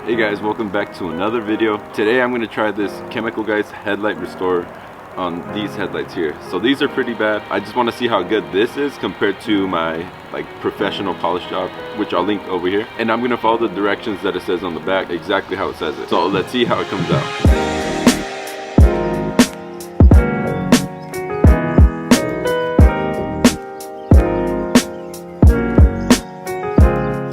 Hey guys, welcome back to another video. Today I'm going to try this Chemical Guys Headlight Restorer on these headlights here. So these are pretty bad. I just want to see how good this is compared to my professional polish job, which I'll link over here. And I'm going to follow the directions that it says on the back, exactly how it says it. So let's see how it comes out.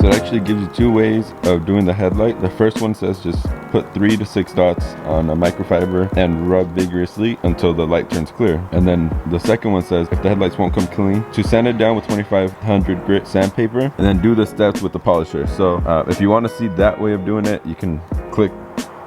So it actually gives you two ways of doing the headlight. The first one says just put 3 to 6 dots on a microfiber and rub vigorously until the light turns clear. And then the second one says if the headlights won't come clean, to sand it down with 2500 grit sandpaper and then do the steps with the polisher. So if you want to see that way of doing it, you can click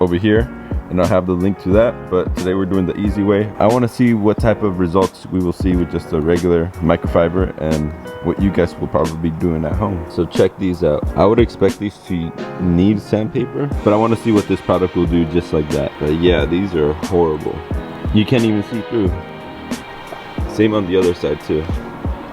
over here and I'll have the link to that, but today we're doing the easy way. I want to see what type of results we will see with just a regular microfiber and what you guys will probably be doing at home. So check these out. I would expect these to need sandpaper, but I want to see what this product will do just like that. But yeah, these are horrible. You can't even see through. Same on the other side too.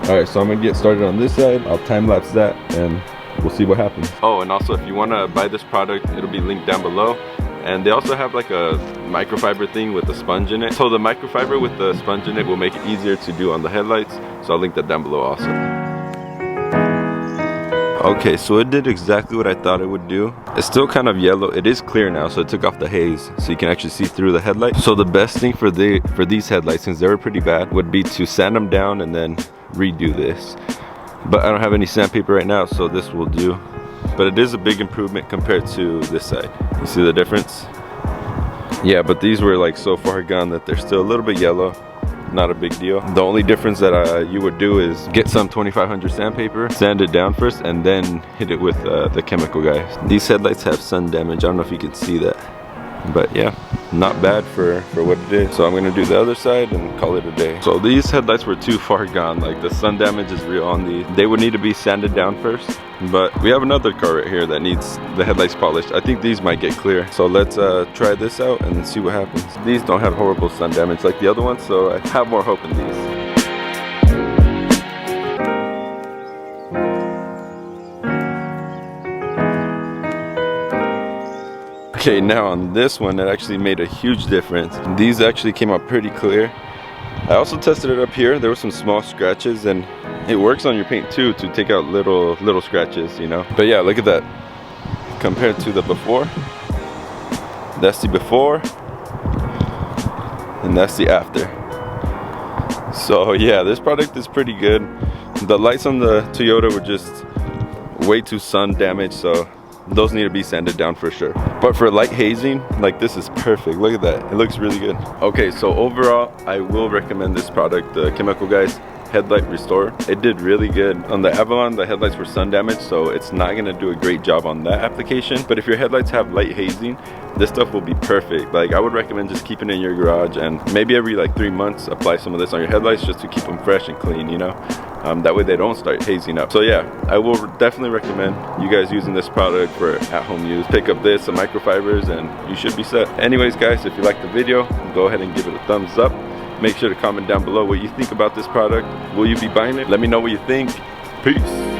Alright, so I'm gonna get started on this side. I'll time lapse that and we'll see what happens. Oh, and also if you want to buy this product, it'll be linked down below. And they also have like a microfiber thing with a sponge in it. So the microfiber with the sponge in it will make it easier to do on the headlights. So I'll link that down below also. Okay, so it did exactly what I thought it would do. It's still kind of yellow. It is clear now, so it took off the haze, so you can actually see through the headlight. So the best thing for these headlights, since they were pretty bad, would be to sand them down and then redo this. But I don't have any sandpaper right now, so this will do. But it is a big improvement compared to this side. You see the difference? Yeah, but these were like so far gone that they're still a little bit yellow. Not a big deal. The only difference that you would do is get some 2500 sandpaper, sand it down first, and then hit it with the Chemical Guys. These headlights have sun damage. I don't know if you can see that. But yeah, not bad for what it is. So I'm gonna do the other side and call it a day. So these headlights were too far gone. Like the sun damage is real on these. They would need to be sanded down first. But we have another car right here that needs the headlights polished. I think these might get clear. So let's try this out and see what happens. These don't have horrible sun damage like the other ones, so I have more hope in these. Okay, now on this one, it actually made a huge difference. These actually came out pretty clear. I also tested it up here. There were some small scratches, and it works on your paint too to take out little scratches, you know. But yeah, look at that. Compared to the before, that's the before, and that's the after. So yeah, this product is pretty good. The lights on the Toyota were just way too sun damaged, so those need to be sanded down for sure. But for light hazing, like this is perfect. Look at that, it looks really good. Okay, so overall, I will recommend this product, the Chemical Guys Headlight Restorer. It did really good. On the Avalon, the headlights were sun damaged, so it's not gonna do a great job on that application. But if your headlights have light hazing, this stuff will be perfect. Like I would recommend just keeping it in your garage and maybe every 3 months apply some of this on your headlights just to keep them fresh and clean, you know. That way they don't start hazing up. So yeah, I will definitely recommend you guys using this product for at-home use. Pick up this, some microfibers, and you should be set. Anyways guys, if you liked the video, go ahead and give it a thumbs up. Make sure to comment down below what you think about this product. Will you be buying it? Let me know what you think. Peace.